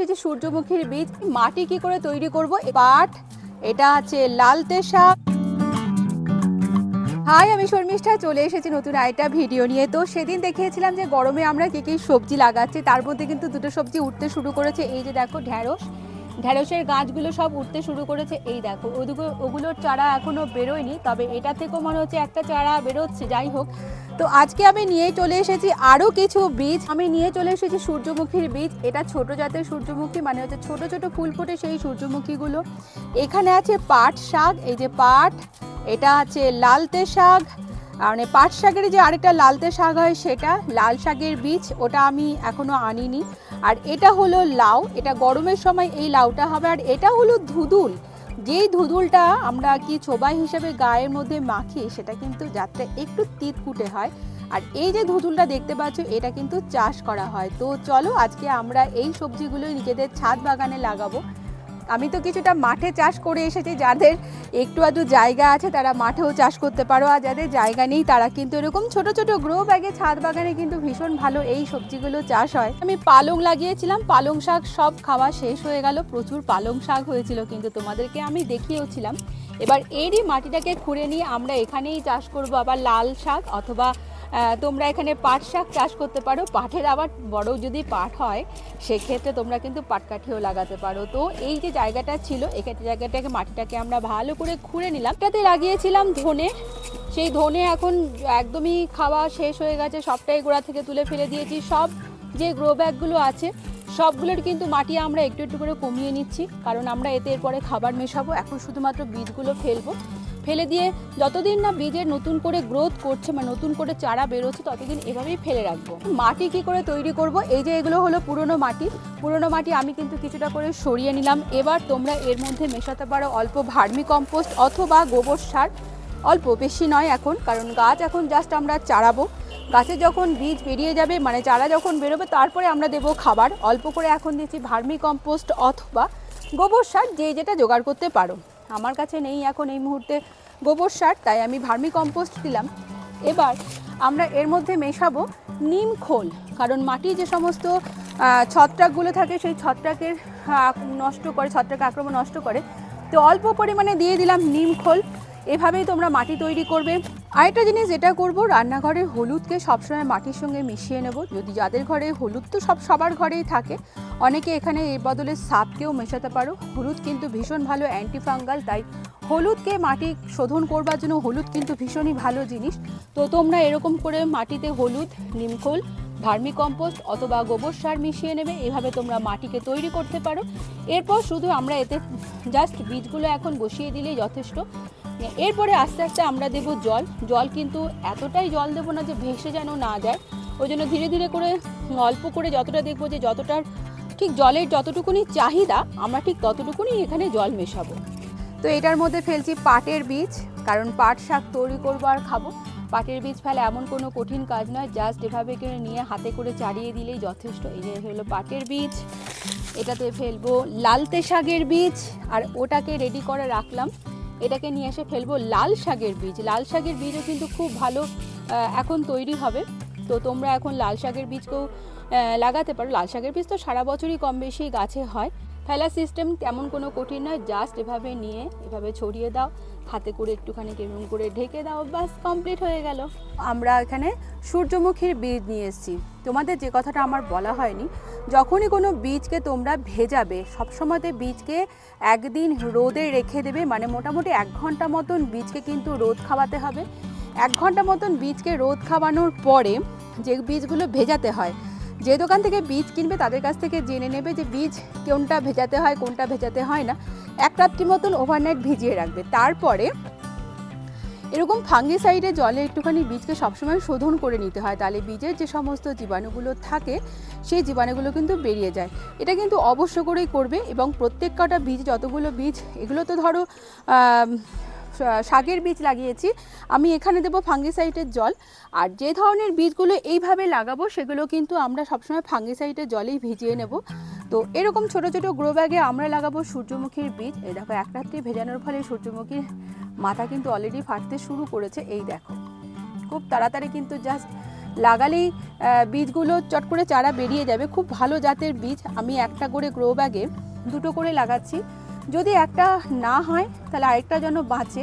এসেছি সূর্যমুখীর বীজ। মাটি কি করে তৈরি করব, পাট, এটা আছে লালতে শাক। হাই, আমি শর্মিষ্ঠা, চলে এসেছি নতুন আরেকটা ভিডিও নিয়ে। তো সেদিন দেখিয়েছিলাম যে গরমে আমরা কি কি সবজি লাগাচ্ছি, তার মধ্যে কিন্তু দুটো সবজি উঠতে শুরু করেছে। এই যে দেখো ঢ্যাঁড়সের গাছগুলো সব উঠতে শুরু করেছে। এই দেখো ওগুলোর চারা এখনো বেরোয়নি, তবে এটা থেকেও মনে হচ্ছে একটা চারা বেরোচ্ছে। যাই হোক, তো আজকে আমি নিয়ে চলে এসেছি আরও কিছু বীজ। আমি নিয়ে চলে এসেছি সূর্যমুখীর বীজ। এটা ছোট জাতের সূর্যমুখী, মানে হচ্ছে ছোট ছোট ফুল ফোটে সেই সূর্যমুখীগুলো। এখানে আছে পাট শাক, এই যে পাট, এটা আছে লালতে শাক, মানে পাট শাকের যে আরেকটা লালতে শাক হয় সেটা, লাল শাকের বীজ, ওটা আমি এখনো আনিনি। আর এটা হলো লাউ, এটা গরমের সময় এই লাউটা হবে। আর এটা হলো ধুদুল, যেই ধুদুলটা আমরা কি ছোবাই হিসেবে গায়ের মধ্যে মাখি, সেটা কিন্তু যাত্রা একটু তিতকুটে হয়। আর এই যে ধুদুলটা দেখতে পাচ্ছ, এটা কিন্তু চাষ করা হয়। তো চলো আজকে আমরা এই সবজিগুলো নিজেদের ছাদ বাগানে লাগাবো। আমি তো কিছুটা মাঠে চাষ করে এসেছি, যাদের একটু আধটু জায়গা আছে তারা মাঠেও চাষ করতে পারো, আর যাদের জায়গা নেই তারা কিন্তু এরকম ছোট ছোট গ্রো ব্যাগে ছাদ বাগানে কিন্তু ভীষণ ভালো এই সবজিগুলো চাষ হয়। আমি পালং লাগিয়েছিলাম, পালং শাক সব খাওয়া শেষ হয়ে গেল, প্রচুর পালং শাক হয়েছিল, কিন্তু তোমাদেরকে আমি দেখিয়েওছিলাম। এবার এরই মাটিটাকে খুঁড়ে নিয়ে আমরা এখানেই চাষ করব আবার লাল শাক, অথবা তোমরা এখানে পাট শাক চাষ করতে পারো। পাটের আবার বড় যদি পাট হয় সেক্ষেত্রে তোমরা কিন্তু পাটকাঠিও লাগাতে পারো। তো এই যে জায়গাটা ছিল, এখানে জায়গাটাকে মাটিটাকে আমরা ভালো করে খুঁড়ে নিলাম। এটাতে লাগিয়েছিলাম ধনে, সেই ধনে এখন একদমই খাওয়া শেষ হয়ে গেছে, সবটাই গোড়া থেকে তুলে ফেলে দিয়েছি। সব যে গ্রো ব্যাগগুলো আছে সবগুলোর কিন্তু মাটি আমরা একটু একটু করে কমিয়ে নিচ্ছি, কারণ আমরা এতে এরপরে খাবার মেশাবো। এখন শুধুমাত্র বীজগুলো ফেলে দিয়ে যতদিন না বীজের নতুন করে গ্রোথ করছে, মানে নতুন করে চারা বেরোচ্ছে, ততদিন এভাবেই ফেলে রাখবো। মাটি কি করে তৈরি করব, এই যে এগুলো হলো পুরনো মাটি আমি কিন্তু কিছুটা করে সরিয়ে নিলাম। এবার তোমরা এর মধ্যে মেশাতে পারো অল্প ভার্মি কম্পোস্ট অথবা গোবর সার, অল্প, বেশি নয় এখন, কারণ গাছ এখন জাস্ট আমরা চারাবো। গাছে যখন বীজ বেরিয়ে যাবে, মানে চারা যখন বেরোবে, তারপরে আমরা দেবো খাবার। অল্প করে এখন দিচ্ছি ভার্মি কম্পোস্ট অথবা গোবর সার, যে যেটা জোগাড় করতে পারো। আমার কাছে নেই এখন এই মুহূর্তে গোবর সার, তাই আমি ভার্মি কম্পোস্ট দিলাম। এবার আমরা এর মধ্যে মেশাবো নিম খোল, কারণ মাটির যে সমস্ত ছত্রাকগুলো থাকে সেই ছত্রাকের ছত্রাক আক্রমণ নষ্ট করে। তো অল্প পরিমাণে দিয়ে দিলাম নিম খোল। এভাবেই তোমরা মাটি তৈরি করবে। আরেকটা জিনিস যেটা করব, রান্নাঘরের হলুদকে সবসময় মাটির সঙ্গে মিশিয়ে নেব। যদি যাদের ঘরে হলুদ তো সবার ঘরেই থাকে, অনেকে এখানে এর বদলে সাপকেও মেশাতে পারো। হলুদ কিন্তু ভীষণ ভালো অ্যান্টিফাঙ্গাল, তাই হলুদকে মাটি শোধন করবার জন্য হলুদ কিন্তু ভীষণই ভালো জিনিস। তো তোমরা এরকম করে মাটিতে হলুদ, নিমখোল, ভার্মি কম্পোস্ট অথবা গোবর সার মিশিয়ে নেবে। এভাবে তোমরা মাটিকে তৈরি করতে পারো। এরপর শুধু আমরা এতে জাস্ট বীজগুলো এখন বসিয়ে দিলেই যথেষ্ট। এরপরে আস্তে আস্তে আমরা দেব জল কিন্তু এতটাই জল দেবো না যে ভেসে যেন না যায়। ওই জন্য ধীরে ধীরে করে অল্প করে যতটা দেখবো যে যতটার ঠিক জলের যতটুকুনি চাহিদা, আমরা ঠিক ততটুকুনি এখানে জল মেশাবো। তো এটার মধ্যে ফেলছি পাটের বীজ, কারণ পাট শাক তৈরি করবো আর খাবো। পাটের বীজ ফেলা এমন কোনো কঠিন কাজ নয়, জাস্ট এভাবে করে নিয়ে হাতে করে চাড়িয়ে দিলেই যথেষ্ট। এই যে হলো পাটের বীজ, এটাতে ফেলবো লালতে শাকের বীজ, আর ওটাকে রেডি করে রাখলাম। এটাকে নিয়ে এসে ফেলবো লাল শাকের বীজ। লাল শাকের বীজও কিন্তু খুব ভালো এখন তৈরি হবে। তো তোমরা এখন লাল শাকের বীজকেও লাগাতে পারো। লাল শাকের বীজ তো সারা বছরই কম বেশি গাছে হয়। ফেলা সিস্টেম তেমন কোনো কঠিন নয়, জাস্ট এভাবে নিয়ে এভাবে ছড়িয়ে দাও, হাতে করে একটুখানি কেমন করে ঢেকে দাও, বাস কমপ্লিট হয়ে গেল। আমরা এখানে সূর্যমুখীর বীজ নিয়ে এসেছি। তোমাদের যে কথাটা আমার বলা হয়নি, যখনই কোনো বীজকে তোমরা ভেজাবে, সবসময়তে বীজকে একদিন রোদে রেখে দেবে, মানে মোটামুটি 1 ঘন্টা মতন বীজকে কিন্তু রোদ খাওয়াতে হবে। 1 ঘন্টা মতন বীজকে রোদ খাওয়ানোর পরে যে বীজগুলো ভেজাতে হয়, যে দোকান থেকে বীজ কিনবে তাদের কাছ থেকে জেনে নেবে যে বীজ কোনটা ভেজাতে হয় কোনটা ভেজাতে হয় না। 1 রাত্রি মতন ওভারনাইট ভিজিয়ে রাখবে। তারপরে এরকম ফাঙ্গিসাইডে জলে একটুখানি বীজকে সবসময় শোধন করে নিতে হয়, তাহলে বীজের যে সমস্ত জীবাণুগুলো থাকে সেই জীবাণুগুলো কিন্তু বেরিয়ে যায়। এটা কিন্তু অবশ্য করেই করবে। এবং প্রত্যেক কটা বীজ, যতগুলো বীজ, এগুলো তো ধরো শাকের বীজ লাগিয়েছি, আমি এখানে দেবো ফাঙ্গিসাইডের জল। আর যে ধরনের বীজগুলো এইভাবে লাগাবো সেগুলো কিন্তু আমরা সবসময় ফাঙ্গিসাইডের জলেই ভিজিয়ে নেব। তো এরকম ছোট ছোট গ্রো ব্যাগে আমরা লাগাবো সূর্যমুখীর বীজ। এই দেখো 1 রাত্রি ভেজানোর ফলে সূর্যমুখীর মাথা কিন্তু অলরেডি ফাটতে শুরু করেছে। এই দেখো খুব তাড়াতাড়ি কিন্তু জাস্ট লাগালেই বীজগুলো চট করে চারা বেরিয়ে যাবে। খুব ভালো জাতের বীজ। আমি একটা করে গ্রো ব্যাগে 2টো করে লাগাচ্ছি। যদি একটা না হয় তাহলে আরেকটা যেন বাঁচে,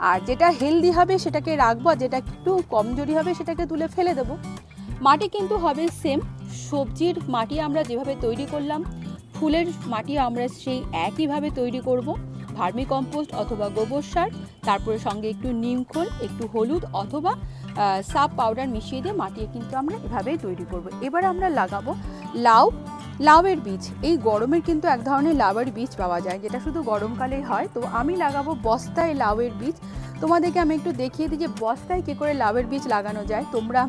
আর যেটা হেলদি হবে সেটাকে রাখবো, আর যেটা একটু কমজোরি হবে সেটাকে তুলে ফেলে দেবো। মাটি কিন্তু হবে সেম, সবজির মাটি আমরা যেভাবে তৈরি করলাম, ফুলের মাটি আমরা সেই একইভাবে তৈরি করব। ভার্মি কম্পোস্ট অথবা গোবর সার, তারপরে সঙ্গে একটু নিমখোল, একটু হলুদ অথবা সাব পাউডার মিশিয়ে দিয়ে মাটি কিন্তু আমরা এভাবেই তৈরি করব। এবার আমরা লাগাবো লাউয়ের বীজ। এই গরমের কিন্তু এক ধরনের লাউয়ের বীজ পাওয়া যায়, যেটা শুধু গরমকালেই হয়। তো আমি লাগাবো বস্তায় লাউয়ের বীজ। তোমাদেরকে আমি একটু দেখিয়ে দিই যে বস্তায় কী করে লাউয়ের বীজ লাগানো যায়। তোমরা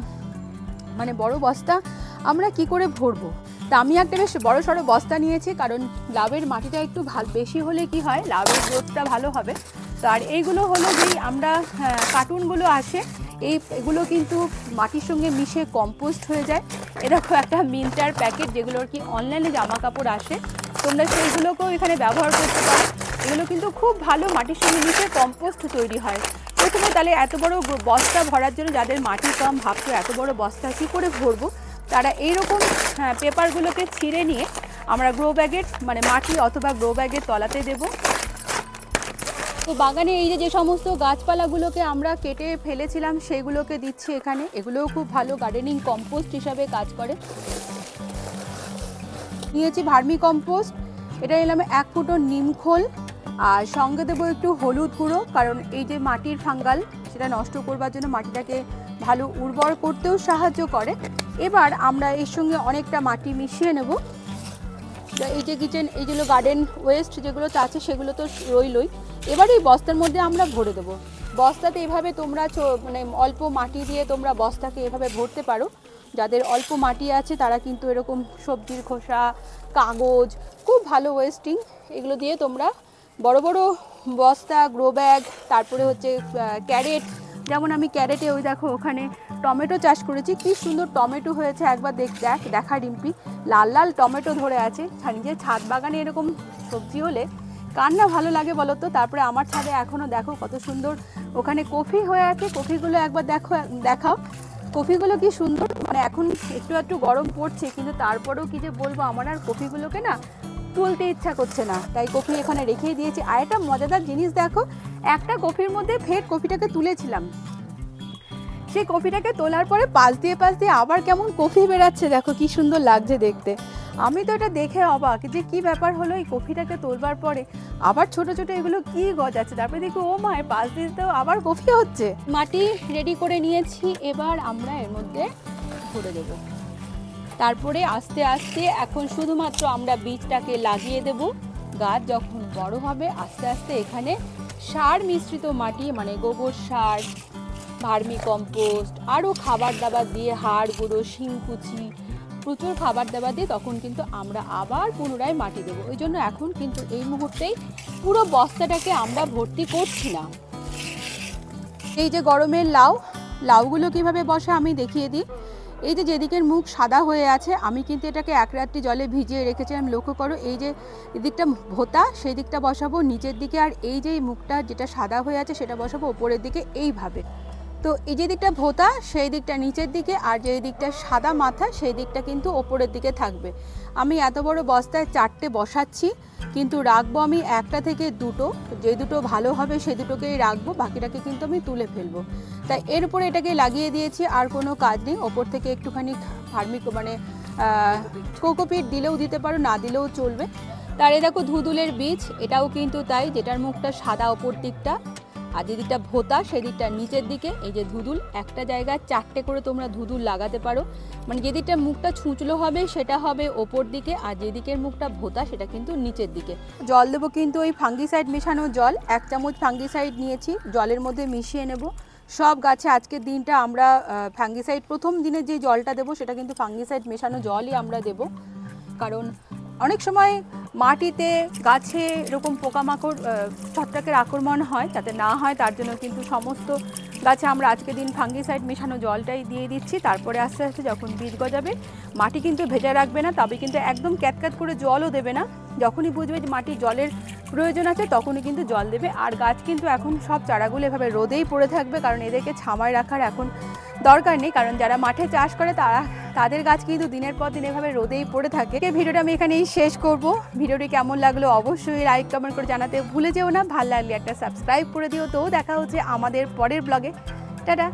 মানে বড় বস্তা আমরা কি করে ভরবো, তা আমি একটা বেশ বড় সড়ো বস্তা নিয়েছি, কারণ লাউয়ের মাটিটা একটু বেশি হলে কি হয়, লাউয়ের গ্রোথটা ভালো হবে। তো আর এইগুলো হলো যেই আমরা কার্টুনগুলো আসে, এগুলো কিন্তু মাটির সঙ্গে মিশে কম্পোস্ট হয়ে যায়। এরকম একটা মিন্টার প্যাকেট, যেগুলোর কি অনলাইনে জামা কাপড় আসে, তোমরা সেইগুলোকেও এখানে ব্যবহার করতে পারো। এগুলো কিন্তু খুব ভালো মাটির সঙ্গে মিশে কম্পোস্ট তৈরি হয়। প্রথমে তাহলে এত বড় বস্তা ভরার জন্য যাদের মাটি কম ভাবতো এত বড় বস্তা কী করে ভরবো, তারা এইরকম পেপারগুলোকে ছিঁড়ে নিয়ে আমরা গ্রো ব্যাগের মানে মাটি অথবা গ্রো ব্যাগের তলাতে দেব। তো বাগানে এই যে সমস্ত গাছপালাগুলোকে আমরা কেটে ফেলেছিলাম সেগুলোকে দিচ্ছি এখানে। এগুলোও খুব ভালো গার্ডেনিং কম্পোস্ট হিসাবে কাজ করে। নিয়েছি ভার্মি কম্পোস্ট, এটা নিলাম 1 ফুটো নিমখোল, আর সঙ্গে দেবো একটু হলুদ গুঁড়ো, কারণ এই যে মাটির ফাঙ্গাল সেটা নষ্ট করবার জন্য মাটিটাকে ভালো উর্বর করতেও সাহায্য করে। এবার আমরা এর সঙ্গে অনেকটা মাটি মিশিয়ে নেব। এই যে এই যেগুলো গার্ডেন ওয়েস্ট যেগুলো আছে সেগুলো তো রইলই। এবার এই বস্তার মধ্যে আমরা ভরে দেবো। বস্তাতে এভাবে তোমরা মানে অল্প মাটি দিয়ে তোমরা বস্তাকে এভাবে ভরতে পারো। যাদের অল্প মাটি আছে তারা কিন্তু এরকম সবজির খোসা, কাগজ, খুব ভালো ওয়েস্টিং, এগুলো দিয়ে তোমরা বড় বড় বস্তা, গ্রো ব্যাগ, তারপরে হচ্ছে ক্যারেট। যেমন আমি ক্যারেটে ওই দেখো ওখানে টমেটো চাষ করেছি, কি সুন্দর টমেটো হয়েছে, একবার দেখা রিম্পি, লাল লাল টমেটো ধরে আছে। নিজের ছাদ বাগানে এরকম সবজি হলে কার না ভালো লাগে বলো তো। তারপরে আমার ছাদে এখনও দেখো কত সুন্দর ওখানে কফি হয়ে আছে, কফিগুলো একবার দেখাও, কফিগুলো কি সুন্দর। মানে এখন একটু গরম পড়ছে, কিন্তু তারপরেও কি যে বলবো, আমার আর কফিগুলোকে না তুলতে ইচ্ছা করছে না, তাই কফি এখানে রেখেই দিয়েছি। আর একটা মজাদার জিনিস দেখো, একটা কফির মধ্যে ফের কফিটাকে তুলেছিলাম, সেই কফিটাকে তোলার পরে পাশ দিয়ে আবার কেমন কফি বেরাচ্ছে, দেখো কি সুন্দর লাগছে দেখতে। আমি তো এটা দেখে অবাক যে কি ব্যাপার হলো, এই কফিটাকে তোলবার পরে আবার ছোট ছোট এগুলো কি গজাচ্ছে। তারপরে দেখো ও মায়ের পাশ দিয়ে তো আবার কফি হচ্ছে। মাটি রেডি করে নিয়েছি, এবার আমরা এর মধ্যে ভরে দেবো। তারপরে আস্তে আস্তে এখন শুধুমাত্র আমরা বীজটাকে লাগিয়ে দেব। গাছ যখন বড় হবে আস্তে আস্তে এখানে সার মিশ্রিত মাটি মানে গোবর সার, ভার্মি কম্পোস্ট, আরও খাবার দাবার দিয়ে, হাড় গুঁড়ো, শিংকুচি, প্রচুর খাবার দাবার দিয়ে তখন কিন্তু আমরা আবার পুনরায় মাটি দেবো। ওই জন্য এখন কিন্তু এই মুহূর্তেই পুরো বস্তাটাকে আমরা ভর্তি করছি না। এই যে গরমের লাউগুলো কিভাবে বসে আমি দেখিয়ে দিই। এই যে যেদিকের মুখ সাদা হয়ে আছে, আমি কিন্তু এটাকে 1 রাত্রি জলে ভিজিয়ে রেখেছিলাম। লক্ষ্য করো, এই যে এদিকটা ভোতা সেই দিকটা বসাবো নিচের দিকে, আর এই যে মুখটা যেটা সাদা হয়ে আছে সেটা বসাবো ওপরের দিকে এইভাবে। তো এই যে দিকটা ভোতা সেই দিকটা নিচের দিকে, আর যে দিকটা সাদা মাথা সেই দিকটা কিন্তু ওপরের দিকে থাকবে। আমি এত বড় বস্তায় 4টে বসাচ্ছি, কিন্তু রাখবো আমি 1টা থেকে 2টো। যে দুটো ভালো হবে সেই দুটোকেই রাখবো, বাকিটাকে কিন্তু আমি তুলে ফেলবো। তাই এর উপরে এটাকে লাগিয়ে দিয়েছি, আর কোনো কাজ নেই। ওপর থেকে একটুখানি মানে কোকোপিট দিলেও দিতে পারো, না দিলেও চলবে। তার এই দেখো ধুদুলের বীজ, এটাও কিন্তু তাই, যেটার মুখটা সাদা ওপর দিকটা, আর যে দিকটা ভোতা সেই দিকটা নিচের দিকে। এই যে ধুদুল, একটা জায়গায় 4টে করে তোমরা ধুদুল লাগাতে পারো। মানে যে দিকটা মুখটা ছুঁচলো হবে সেটা হবে ওপর দিকে, আর যে দিকের মুখটা ভোতা সেটা কিন্তু নিচের দিকে। জল দেবো কিন্তু ওই ফাঙ্গিসাইড মেশানো জল, 1 চামচ ফাঙ্গিসাইড নিয়েছি, জলের মধ্যে মিশিয়ে নেব। সব গাছে আজকের দিনটা আমরা ফাঙ্গিসাইড, প্রথম দিনে যে জলটা দেবো সেটা কিন্তু ফাঙ্গিসাইড মেশানো জলই আমরা দেব। কারণ অনেক সময় মাটিতে গাছে এরকম পোকামাকড় ছত্রাকের আক্রমণ হয়, যাতে না হয় তার জন্য কিন্তু সমস্ত গাছে আমরা আজকের দিন ফাঙ্গিসাইড মেশানো জলটাই দিয়ে দিচ্ছি। তারপরে আস্তে আস্তে যখন বীজ গজাবে, মাটি কিন্তু ভেজা রাখবে না, তবে কিন্তু একদম ক্যাটক্যাট করে জলও দেবে না। যখনই বুঝবে যে মাটির জলের প্রয়োজন আছে তখনই কিন্তু জল দেবে। আর গাছ কিন্তু এখন সব চারাগুলো এভাবে রোদেই পড়ে থাকবে, কারণ এদেরকে ছামায় রাখার এখন দরকার নেই, কারণ যারা মাঠে চাষ করে তাদের গাছ কিন্তু দিনের পর দিন এভাবে রোদেই পড়ে থাকে। ভিডিওটা আমি এখানেই শেষ করব। ভিডিওটি কেমন লাগলো অবশ্যই লাইক কমেন্ট করে জানাতে ভুলে যেও না। ভালো লাগলে একটা সাবস্ক্রাইব করে দিও। তো দেখা হচ্ছে আমাদের পরের ব্লগে। টাটা।